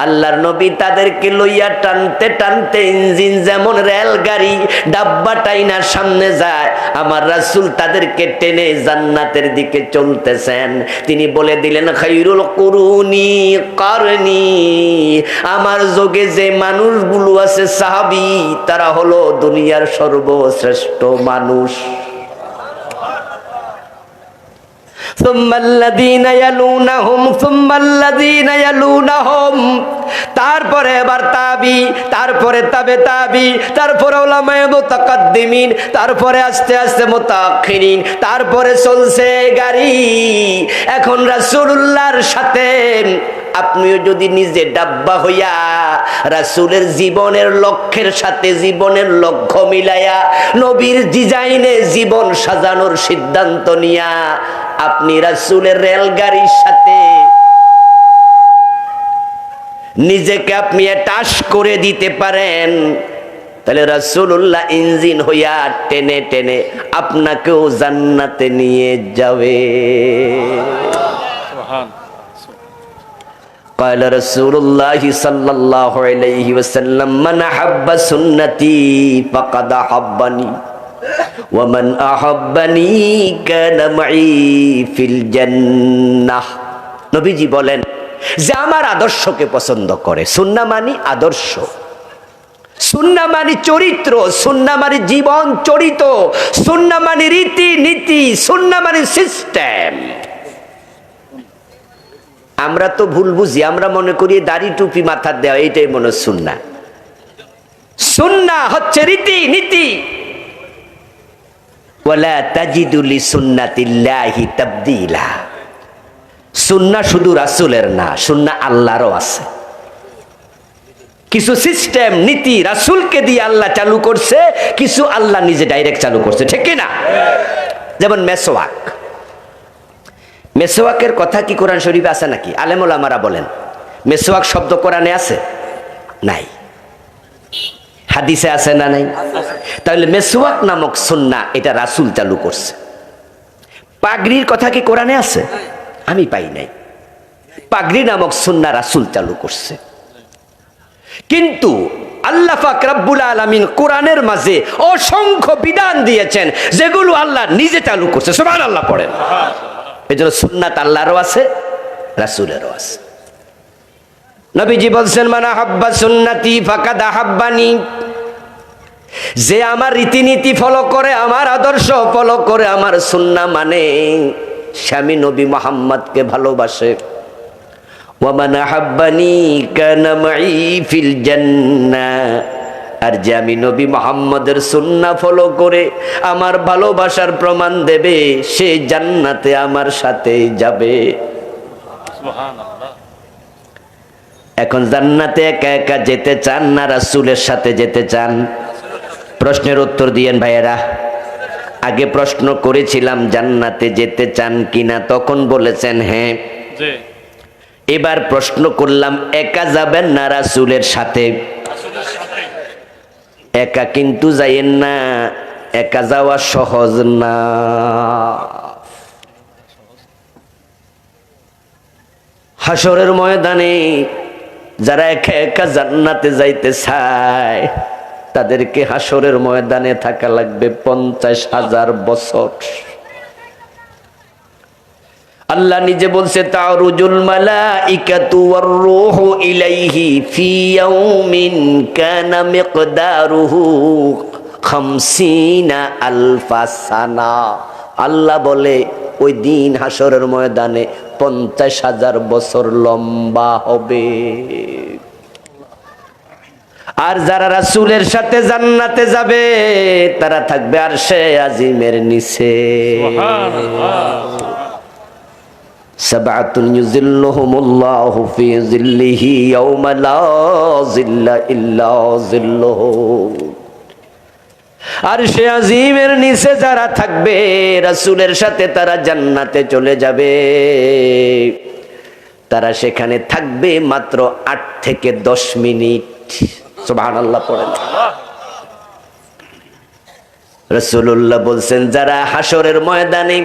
আল্লাহর নবী তাদেরকে লইয়া টানতে টানতে ইঞ্জিন যেমন রেলগাড়ি ডাব্বা টাইনা সামনে যায়, আমার রাসূল তাদেরকে টেনে জান্নাতের দিকে চলতেছেন। তিনি বলে দিলেন, খায়রুল কুরুনি কারনি, আমার যুগে যে মানুষগুলো আছে সাহাবী, তারা হলো দুনিয়ার সর্বশ্রেষ্ঠ মানুষ। তারপরে এবার তাবি, তারপরে তাবে তাবি, তারপরে উলামায়ে মুতাকাদ্দিমিন, তারপরে আস্তে আস্তে মুতাআখিরিন, তারপরে চলছে গাড়ি। এখন রাসূলুল্লাহর সাথে আপনিও যদি নিজে ডাব্বা হইয়া রাসূলের জীবনের লক্ষ্যের সাথে জীবনের লক্ষ্য মিলাইয়া নবীর ডিজাইনে জীবন সাজানোর সিদ্ধান্ত নিয়া আপনি রাসূলের রেলগাড়ির সাথে নিজেকে আপনি অ্যাটাচ করে দিতে পারেন, তাহলে রাসূলুল্লাহ ইঞ্জিন হইয়া টেনে টেনে আপনাকেও জান্নাতে নিয়ে যাবে। قال رسول الله صلى الله عليه وسلم من أحب سنتي فقد أحبني ومن أحبني كان معي في الجنة। নবীজি বলেন যে আমার আদর্শকে পছন্দ করে, সুন্নাহ মানে আদর্শ, সুন্নাহ মানে চরিত্র, সুন্নাহ মানে জীবন চরিত, সুন্নাহ মানে রীতি নীতি, সুন্নাহ মানে সিস্টেম। আমরা তো ভুল বুঝি, আমরা মনে করি দাড়ি টুপি মাথা দেওয়া এটাই মনে সুন্নাহ। সুন্নাহ হচ্ছে রীতি নীতি। ওয়ালা তাজিদু লিসুন্নাতিল্লাহি তাবদীলা। সুন্নাহ শুধু রাসূলের না, সুন্নাহ আল্লাহরও আছে। কিছু সিস্টেম নীতি রাসূলকে দিয়ে আল্লাহ চালু করছে, কিছু আল্লাহ নিজে ডাইরেক্ট চালু করছে, ঠিক কি না? যেমন মেসওয়াক, মেসওয়াকের কথা কি কোরআন শরীফে আছে নাকি? আলেম ওলামারা বলেন মেসওয়াক শব্দ কোরআনে আছে? নাই। হাদিসে আছে না? নাই। তাহলে মেসওয়াক নামক সুন্নাহ এটা রাসূল চালু করছে। পাগড়ির কথা কি কোরআনে আছে? আমি পাই নাই। পাগড়ি নামক সুন্নাহ রাসূল চালু করছে। কিন্তু আল্লাহ পাক রব্বুল আলামিন কোরআনের মাঝে অসংখ্য বিধান দিয়েছেন যেগুলো আল্লাহ নিজে চালু করছে। সুবহানাল্লাহ পড়েন। এজন্য সুন্নাত আল্লাহরও আছে, রাসূলেরও আছে। নবীজি বলছেন মান আহাব্বা সুন্নতি ফাকাদ আহাব্বানি, যে আমার রীতিনীতি ফলো করে, আমার আদর্শ ফলো করে, আমার সুন্নাহ মানে সে আমি নবী মুহাম্মদকে ভালোবাসে। ওয়া মান আহাব্বানি কানা মাই ফিল জান্নাহ, আর যে আমি নবী মুহাম্মদের সুন্নাহ ফলো করে আমার ভালোবাসার প্রমাণ দেবে, সে জান্নাতে আমার সাথে যাবে। সুবহানাল্লাহ। এখন জান্নাতে একা একা যেতে চান না রাসূলের সাথে যেতে চান? প্রশ্নের উত্তর দিয়েন ভাইয়েরা। আগে প্রশ্ন করেছিলাম জান্নাতে যেতে চান কিনা, তখন বলেছেন হ্যাঁ। এবার প্রশ্ন করলাম একা যাবেন না রাসূলের সাথে? একা কিন্তু যাইয়েন না, একা যাওয়া সহজ না। হাসরের ময়দানে যারা একা একা জান্নাতে যাইতে চায় তাদেরকে হাসরের ময়দানে থাকা লাগবে 50,000 বছর। আল্লাহ নিজে বলছে তারুজুল মালাইকাতু ওয়ার রূহু ইলাইহি ফি ইয়াউমিন কানা মিকদারুহু 50 আলফা সানা। আল্লাহ বলে ওই দিন হাসরের ময়দানে 50,000 বছর লম্বা হবে। আর যারা রাসূলের সাথে জান্নাতে যাবে তারা থাকবে আরশে আজিমের নিচে। সুবহানাল্লাহ। সাবআতুন ইউযিল্লুহুমুল্লাহু ফি যিল্লিহি ইয়াওমা লা যিল্লা ইল্লা যিল্লুহু। আরশে আজিমের নিচে যারা থাকবে রাসূলের সাথে তারা জান্নাতে চলে যাবে। তারা সেখানে থাকবে মাত্র 8 থেকে 10 মিনিট। সুবহানাল্লাহ পড়েন। রাসূলুল্লাহ বলছেন, যারা হাসরের ময়দানে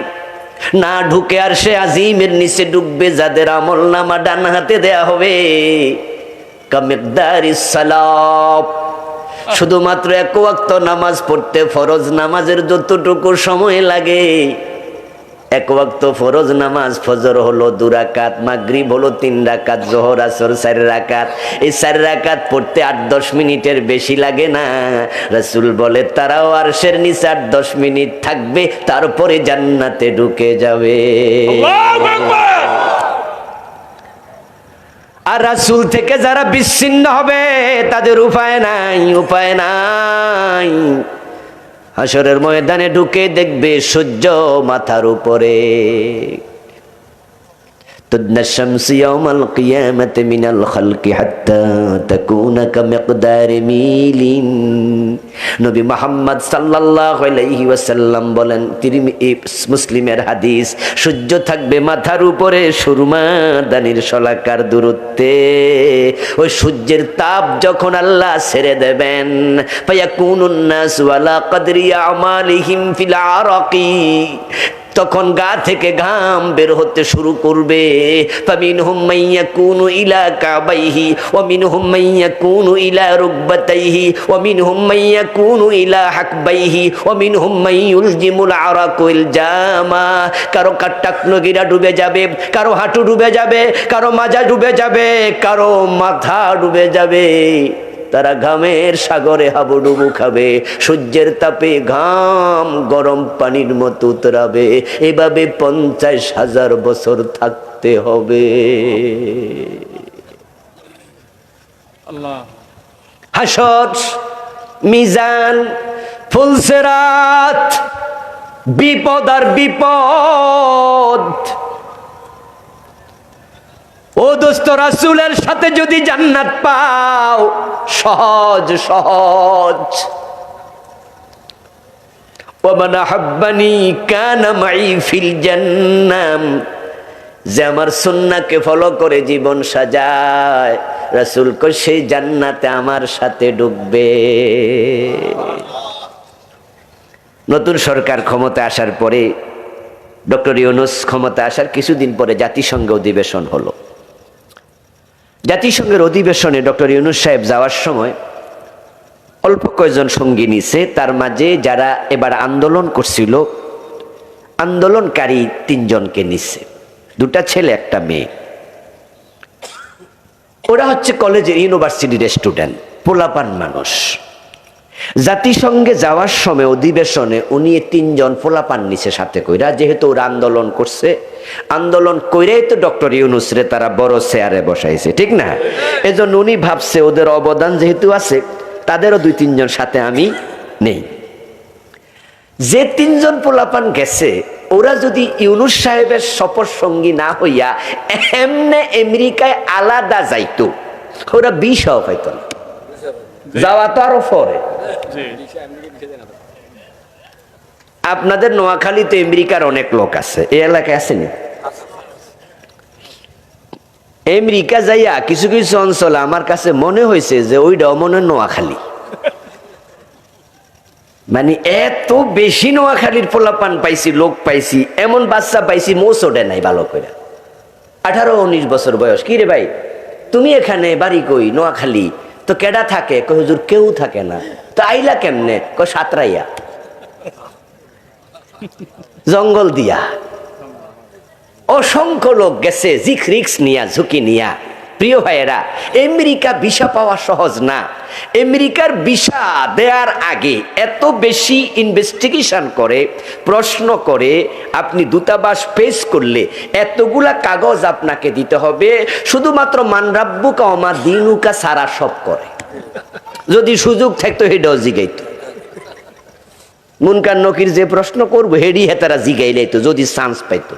না ঢুকে আর সে আজিমের নিচে ঢুকবে, যাদের আমল নামা ডান হাতে দেয়া হবে কামিকদারিস সালাত, শুধুমাত্র এক ওয়াক্ত নামাজ পড়তে ফরজ নামাজের যতটুকু সময় লাগে, এক ওয়াক্ত ফরজ নামাজ ফজর হলো 2 রাকাত, মাগরিব হলো 3 রাকাত, যোহর আসর 4 রাকাত, এই 4 রাকাত পড়তে 8-10 মিনিটের বেশি লাগে না। রাসূল বলে তারাও আরশের নিচে 8-10 মিনিট থাকবে, তারপরে জান্নাতে ঢুকে যাবে। আল্লাহু আকবার। আর রাসূল থেকে যারা বিচ্ছিন্ন হবে তাদের উপায় নাই, উপায় নাই। হাসরের ময়দানে ঢুকে দেখবে সূর্য মাথার উপরে। তুদনা শামসু ইয়াওমাল কিয়ামাতি মিনাল খালকি হাত্তা তাকুনা কামিকদারি মিলিন। নবী মুহাম্মদ সাল্লাল্লাহু আলাইহি ওয়াসাল্লাম বলেন, মুসলিমের হাদিস, সূর্য থাকবে মাথার উপরে সুরমা দানির শলাকার দূরত্বে। ওই সূর্যের তাপ যখন আল্লাহ ছেড়ে দেবেন, ফায়াকুনুন নাসু আলা কদরি আমালিহিম ফিল আরাকি, তখন গা থেকে ঘাম বের হতে শুরু করবে। ফামিনহুম মাইয়াকুনু ইলা কাবাইহি ওয়া মিনহুম মাইয়াকুনু ইলা রুকবাতাইহি ওয়া মিনহুম মাইয়াকুনু ইলা হাকবাইহি ওয়া মিনহুম মাইয়ুলজিমুল আরাকুল জামা। কারো টাকনগিরা ডুবে যাবে, কারো হাঁটু ডুবে যাবে, কারো মাজা ডুবে যাবে, কারো মাথা ডুবে যাবে। তারা ঘামের সাগরে হাবুডুবু খাবে, সূর্যের তাপে ঘাম গরম পানির মতো উতরাবে। এভাবে 50,000 বছর থাকতে হবে। হাসর, মিজান, ফুলসেরাত, বিপদ আর বিপদ। ও দোস্ত, রাসূলের সাথে যদি জান্নাত পাও, সহজ সহজ। ওমান আহাব্বানি কানা মাই ফিল জান্নাম, যে আমার সুন্নাহকে ফলো করে জীবন সাজায়, রাসূল কই সেই জান্নাতে আমার সাথে ঢুকবে। নতুন সরকার ক্ষমতা আসার পরে, ডক্টর ইউনূস ক্ষমতা আসার কিছুদিন পরে জাতিসংঘ অধিবেশন হলো। জাতিসংঘের অধিবেশনে ডক্টর ইউনূস সাহেব যাওয়ার সময় অল্প কয়েকজন সঙ্গী নিছে। তার মাঝে যারা এবার আন্দোলন করছিল, আন্দোলনকারী 3 জনকে নিছে, 2টা ছেলে 1টা মেয়ে। ওরা হচ্ছে কলেজের, ইউনিভার্সিটির স্টুডেন্ট, পোলাপান মানুষ। জাতিসংঘে যাওয়ার সময় অধিবেশনে উনি 3 জন পোলাপান নিছে সাথে কইরা, যেহেতু ওরা আন্দোলন করছে, আন্দোলন কইরাই তো ডক্টর ইউনূস রে তারা বড় চেয়ারে বসাইছে, ঠিক না? এজন্য উনি ভাবছে ওদের অবদান যেহেতু আছে, তাদেরও 2-3 জন সাথে আমি নেই। যে 3 জন পোলাপান গেছে, ওরা যদি ইউনূস সাহেবের সফর সঙ্গী না হইয়া এমনে আমেরিকায় আলাদা যাইতো, ওরা 20 পাইতো না। যাওয়া তো আরো পরে। আপনাদের নোয়াখালীতে আমেরিকার অনেক লোক আছে, এই এলাকায় আসেনি? আমেরিকা যাইয়া কিছু কিছু অঞ্চল আমার কাছে মনে হয়েছে যে ওইটাও মনে নোয়াখালী। মানে এত বেশি নোয়াখালীর পোলাপান পাইছি, লোক পাইছি, এমন বাচ্চা পাইছি মোষ ওঠে নাই ভালো করে। 18-19 বছর বয়স। কি রে ভাই, তুমি এখানে বাড়ি কই? নোয়াখালী। তো কেডা থাকে? কই হুজুর কেউ থাকে না। তো আইলা কেমনে? কই সাতরাইয়া, জঙ্গল দিয়া। অসংখ্য লোক গেছে রিক্স নিয়া, ঝুঁকি নিয়া। প্রিয় ভাইয়েরা, আমেরিকা ভিসা পাওয়া সহজ না। আমেরিকার ভিসা দেওয়ার আগে এত বেশি ইনভেস্টিগেশন করে, প্রশ্ন করে, আপনি দূতাবাস পেশ করলে এতগুলা কাগজ আপনাকে দিতে হবে। শুধুমাত্র মান রাব্বুকা ওয়া মা দীনুকা সারা সব করে। যদি সুযোগ থাকতো হেডাও জিগাইতো, মুনকার নকির যে প্রশ্ন করবো হেডি হেতারা জিগাইলে তো, যদি চান্স পাইতো।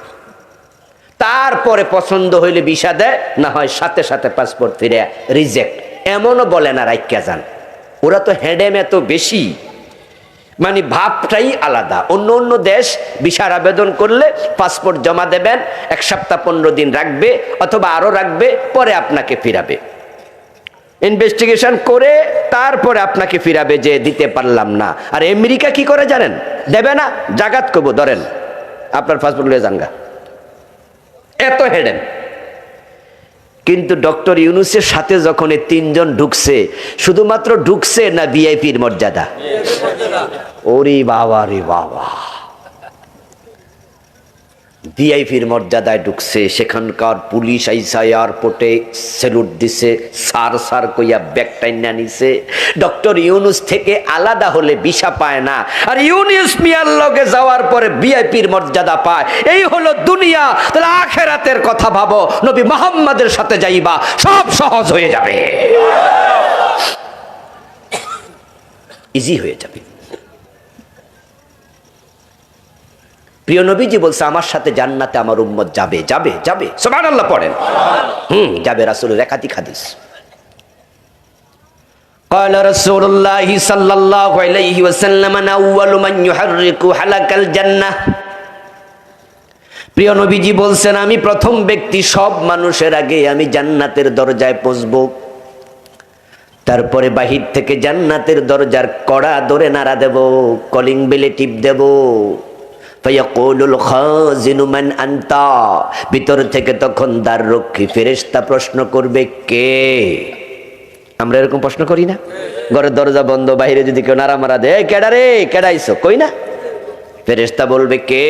তারপরে পছন্দ হইলে ভিসা দেয়, না হয় সাথে সাথে পাসপোর্ট ফিরে রিজেক্ট। এমনও বলে না রাইকা যান। ওরা তো হেডেম এত বেশি, মানে ভাবটাই আলাদা। অন্য অন্য দেশ ভিসার আবেদন করলে পাসপোর্ট জমা দেবেন, 1 সপ্তাহ 15 দিন রাখবে, অথবা আরো রাখবে, পরে আপনাকে ফিরাবে। ইনভেস্টিগেশন করে তারপরে আপনাকে ফিরাবে যে দিতে পারলাম না। আর আমেরিকা কি করে জানেন? দেবে না, জাগাত কবু ধরেন আপনার পাসপোর্ট লয়ে যাঙ্গা, এত হেডেন। কিন্তু ডক্টর ইউনূসের সাথে যখন এই তিনজন ঢুকছে, শুধুমাত্র ঢুকছে না ভিআইপির মর্যাদা? ওরে বাবা রে বাবা, ভিআইপির মর্যাদায় ঢুকছে। সেখানকার পুলিশ আইসা এয়ারপোর্টে স্যালুট দিছে, সার সার কইয়া ব্যাগ টাইনা নিছে। ডক্টর ইউনূস থেকে আলাদা হলে ভিসা পায় না, আর ইউনূস মিয়ার লগে যাওয়ার পরে ভিআইপির মর্যাদা পায়। এই হলো দুনিয়া। তাহলে আখিরাতের কথা ভাবো, নবী মুহাম্মাদের সাথে যাইবা, সব সহজ হয়ে যাবে, ইজি হয়ে যাবে। প্রিয় নবীজি বলছে, আমার সাথে জান্নাতে আমার উম্মত যাবে যাবে যাবে। সুবহানাল্লাহ পড়েন। যাবে। রাসূলের একাধিক হাদিস। قال رسول الله صلى الله عليه وسلم اول من يحرك حلق الجنه। প্রিয় নবীজি বলছেন, আমি প্রথম ব্যক্তি, সব মানুষের আগে আমি জান্নাতের দরজায় পৌঁছবো। তারপরে বাহির থেকে জান্নাতের দরজার কড়া ধরে নাড়া দেব, কলিং বেলে টিপ দেব। ফায়াকুলুল খাজিনু মান আনতা, ভিতর থেকে তখন দ্বার রক্ষী ফেরেশতা প্রশ্ন করবে, কে? আমরা এরকম প্রশ্ন করি না? ঘরের দরজা বন্ধ, বাইরে যদি কেউ নাড়া মারা দেয়, কেডা রে, কেডাইছো, কই না? ফেরেশতা বলবে, কে?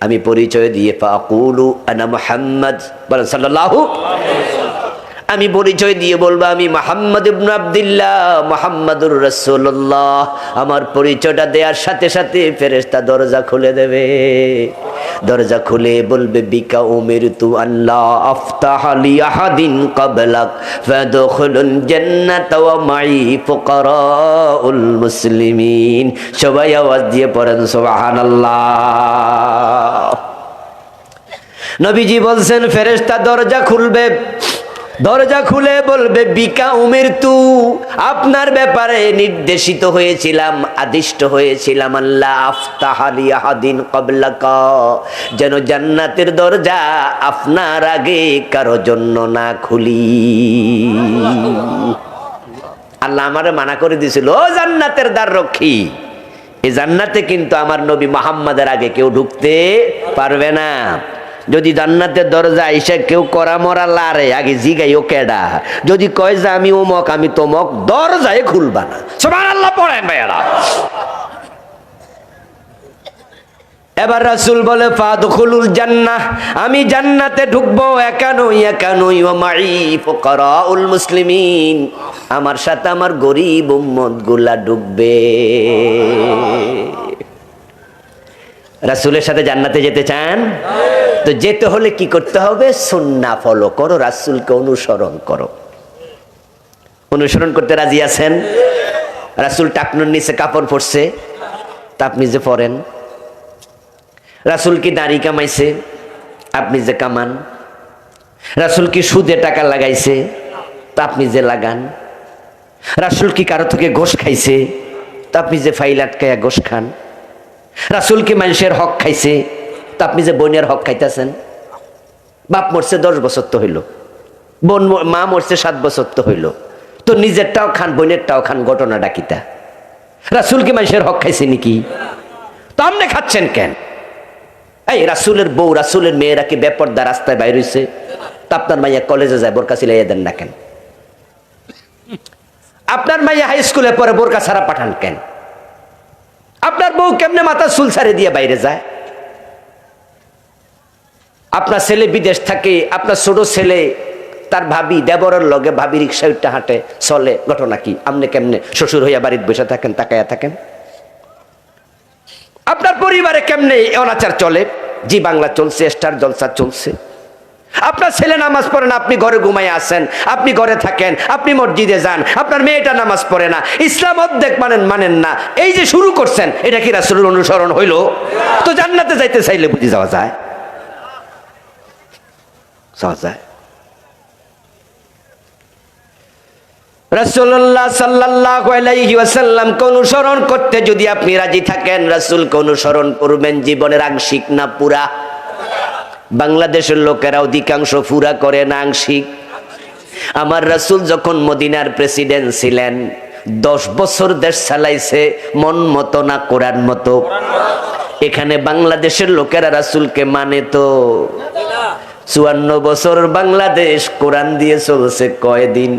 আমি পরিচয় দিয়ে ফাকুলু আনা মুহাম্মদ সাল্লাল্লাহু আলাইহি ওয়াসাল্লাম, আমি পরিচয় দিয়ে বলবো, আমি মুহাম্মদ ইবনে আব্দুল্লাহ, মুহাম্মাদুর রাসূলুল্লাহ। আমার পরিচয়টা দেওয়ার সাথে সাথে ফেরেশতা দরজা খুলে দেবে। দরজা খুলে বলবে, বিকা উমিরতু আল্লাহ আফতাহ লি আহাদিন ক্বাবলাক ফাদখুলুল জান্নাতা ওয়া মাই ফুকারাউল মুসলিমিন। সবাই আওয়াজ দিয়ে পড়েন সুবহানাল্লাহ। নবীজি বলছেন, ফেরেশতা দরজা খুলবে, দরজা খুলে বলবে, বিকা উমিরতু, আপনার ব্যাপারে নির্দেশিত হয়েছিলাম, আদিষ্ট হয়েছিলাম, আল্লাহ আফতাহ লি আহাদিন ক্বাবলাকা, যেন জান্নাতের দরজা আপনার আগে কারো জন্য না খুলি। আল্লাহ আমারে মানা করে দিয়েছিল, ও জান্নাতের দ্বার রক্ষী, এই জান্নাতে কিন্তু আমার নবী মুহাম্মাদের আগে কেউ ঢুকতে পারবে না। যদি জান্নাতের দরজা এসে কেউ করা মরা লারে, আগে জিগাইও কেডা, যদি কয় যে আমি অমক আমি তমক, দরজায় খুলবা না। সুবহানাল্লাহ পড়েন ভাইয়ারা। এবার রাসূল বলে, ফাদখুলুল জান্নাহ, আমি জান্নাতে ঢুকবো একা নই, ওয়া মাই ফুকারাউল মুসলিমিন, আমার সাথে আমার গরীব উম্মত গুলা ঢুকবে। রাসূলের সাথে জান্নাতে যেতে চান? তো যেতে হলে কি করতে হবে? সুন্নাহ ফলো করো, রাসূলকে অনুসরণ করো। অনুসরণ করতে রাজি আছেন? রাসূল টাকনুর নিচে কাপড় পরছে, তা আপনি যে পরেন। রাসূল কি দাড়ি কামাইছে, আপনি যে কামান। রাসূল কি সুদে টাকা লাগাইছে, তা আপনি যে লাগান। রাসূল কি কারো থেকে ঘোষ খাইছে, তা আপনি যে ফাইল আটকায়া ঘোষ খান। রাসূল কি মানুষের হক খাইছে, তা আপনি যে বোনের হক খাইতেছেন। বাপ মরছে 10 বছর তো হইল, বোন মা মরছে 7 বছর তো হইল, তো নিজেরটাও খান বোনেরটাও খান, ঘটনা ডাকিতা। রাসূল কি মানুষের হক খাইছে নাকি? তো আপনি খাচ্ছেন কেন? এই রাসূলের বউ, রাসূলের মেয়েরা কি বেপরদা রাস্তায় বাইর হইছে, তা আপনার মাইয়া কলেজে যায় বোরকা সিলাইয়া দেন না কেন? আপনার মাইয়া হাই স্কুলে পড়ে বোরকা ছাড়া পাঠান কেন? আপনার বউ কেমনে মাথা চুল ছাড়ে দিয়ে বাইরে যায়? আপনার ছেলে বিদেশ থাকে, আপনার ছোট ছেলে তার ভাবি দেবরের লগে, ভাবি রিক্সা উঠতে হাঁটে চলে, ঘটনা কি? আপনি কেমনে শ্বশুর হইয়া বাড়িতে বসে থাকেন, তাকায়া থাকেন? আপনার পরিবারে কেমনে অনাচার চলে? জি বাংলা চলছে, স্টার জলসা চলছে। আপনার ছেলে নামাজ পড়ে না, আপনি ঘরে ঘুমাই আছেন, আপনি ঘরে থাকেন, আপনি মসজিদে যান, আপনার মেয়েটা নামাজ পড়ে না, ইসলাম অর্ধেক মানেন না। এই যে শুরু করছেন, এটা কি রাসূলের অনুসরণ হইল? তো জান্নাতে যাইতে চাইলে বুঝি যাওয়া যায়? রাসূলুল্লাহ সাল্লাল্লাহু আলাইহি ওয়াসাল্লামকে অনুসরণ করতে যদি আপনি রাজি থাকেন, রাসূলকে অনুসরণ করবেন জীবনের আংশিক না পুরা। বাংলাদেশের লোকেরা অধিকাংশ পুরা করে না আংশিক। আমার রাসূল যখন মদিনার প্রেসিডেন্ট ছিলেন 10 বছর দেশ চালাইছে মন মতো না কোরআন মতো। এখানে বাংলাদেশের লোকেরা রাসূলকে মানে তো 54 বছর বাংলাদেশ কোরআন দিয়ে চলছে কয়দিন?